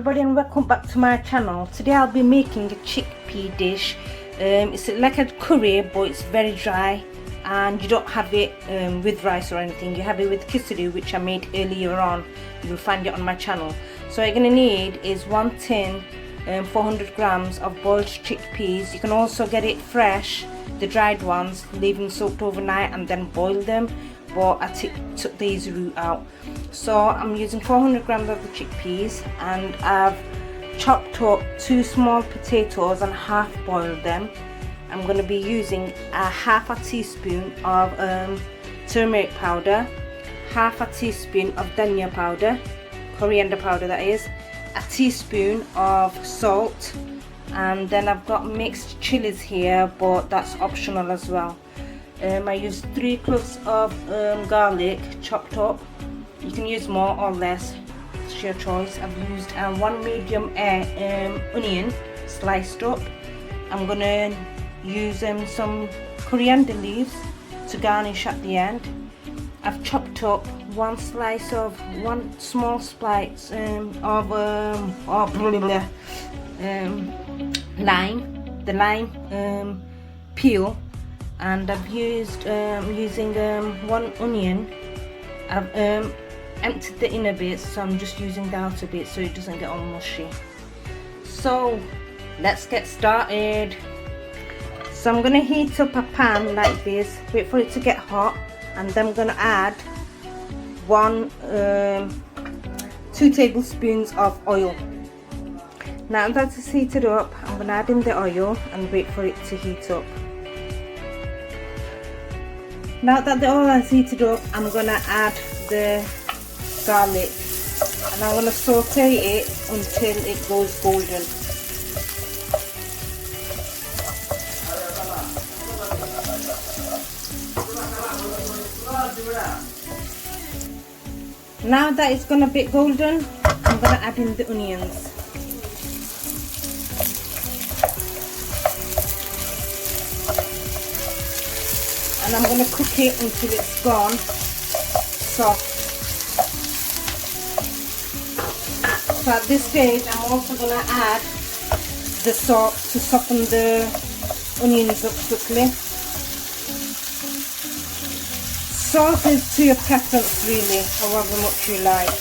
everybody, and welcome back to my channel. Today I'll be making a chickpea dish. It's like a curry, but it's very dry, and you don't have it with rice or anything. You have it with kisuri, which I made earlier on. You'll find it on my channel. So what you're going to need is 1 tin, 400 grams of boiled chickpeas. You can also get it fresh, the dried ones, leave them soaked overnight and then boil them, but I took the easy route out. So I'm using 400 grams of the chickpeas, and I've chopped up 2 small potatoes and half boiled them. I'm going to be using a half a teaspoon of turmeric powder, half a teaspoon of dhania powder, coriander powder that is, a teaspoon of salt, and then I've got mixed chilies here, but that's optional as well. I used 3 cloves of garlic chopped up. You can use more or less, it's your choice. I've used 1 medium onion sliced up. I'm gonna use some coriander leaves to garnish at the end. I've chopped up 1 small slice of lime peel, and I've used using 1 onion. I've emptied the inner bits, so I'm just using the outer bit so it doesn't get all mushy. So let's get started. So I'm going to heat up a pan like this, wait for it to get hot, and then I'm going to add 2 tablespoons of oil. Now that it's heated up, I'm going to add in the oil and wait for it to heat up. Now that the oil has heated up, I'm going to add the garlic, and I'm going to saute it until it goes golden. Now that it's gone a bit golden, I'm going to add in the onions. And I'm going to cook it until it's gone soft. So at this stage, I'm also going to add the salt to soften the onions up quickly. Salt is to your preference really, however much you like.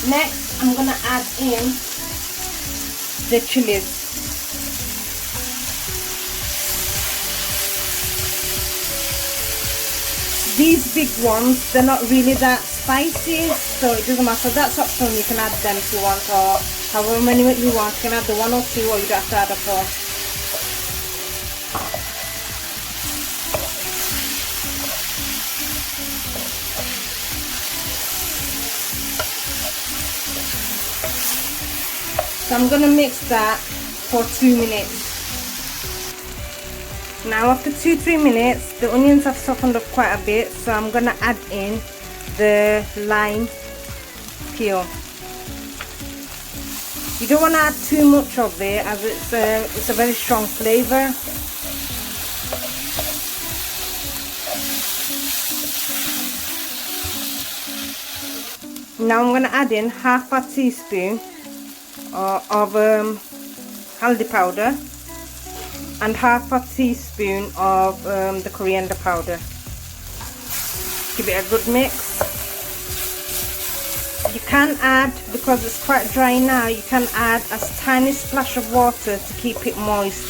Next, I'm going to add in the chilies. These big ones, they're not really that spicy, so it doesn't matter. That's optional, you can add them if you want, or however many you want. You can add the 1 or 2, or you don't have to add a 4. So I'm going to mix that for 2 minutes. Now after 2-3 minutes, the onions have softened up quite a bit, so I'm going to add in the lime peel. You don't want to add too much of it, as it's a very strong flavour. Now I'm going to add in half a teaspoon of haldi powder and half a teaspoon of the coriander powder. Give it a good mix. You can add, because it's quite dry now, you can add a tiny splash of water to keep it moist.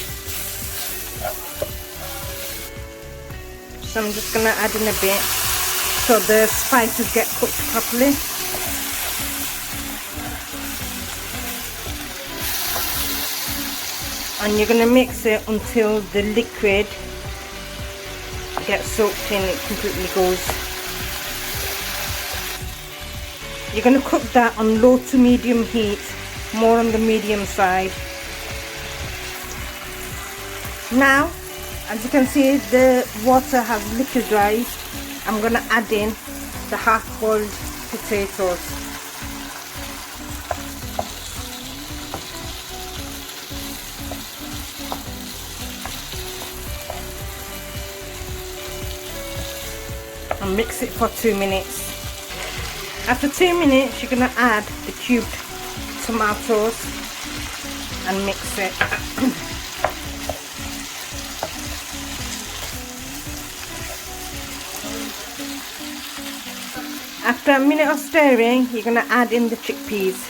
So I'm just going to add in a bit so the spices get cooked properly. And you're going to mix it until the liquid gets soaked in, it completely goes. You're going to cook that on low to medium heat, more on the medium side. Now, as you can see, the water has liquidized. I'm going to add in the half-boiled potatoes. and mix it for 2 minutes. After 2 minutes, you're gonna add the cubed tomatoes and mix it. After a minute of stirring, you're gonna add in the chickpeas.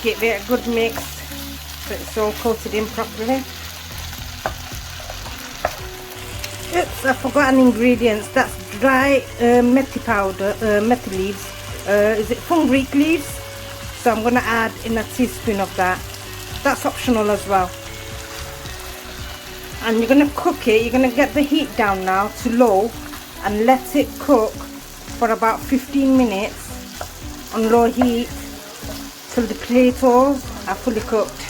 Give it a good mix so it's all coated in properly. Oops, I forgot an ingredient. That's dry methi powder, methi leaves. Is it fenugreek leaves? So I'm gonna add in a teaspoon of that. That's optional as well. And you're gonna cook it. You're gonna get the heat down now to low and let it cook for about 15 minutes on low heat till the potatoes are fully cooked.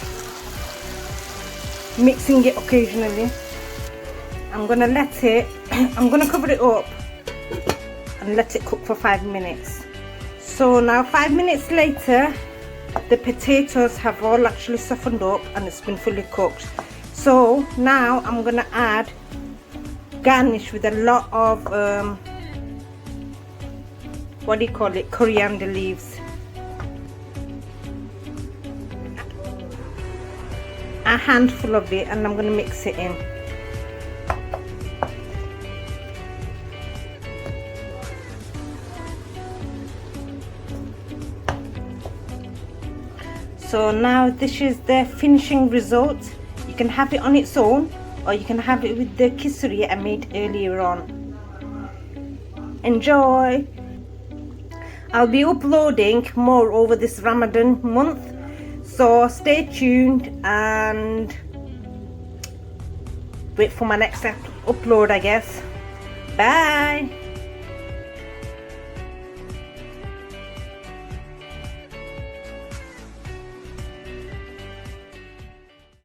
Mixing it occasionally. I'm gonna let it, I'm gonna cover it up and let it cook for 5 minutes. So now 5 minutes later, the potatoes have all actually softened up and it's been fully cooked. So now I'm gonna add, garnish with a lot of what do you call it, coriander leaves. A handful of it, and I'm gonna mix it in. So now this is the finishing result. You can have it on its own, or you can have it with the kisuri I made earlier on. Enjoy! I'll be uploading more over this Ramadan month, so stay tuned and wait for my next upload, I guess. Bye!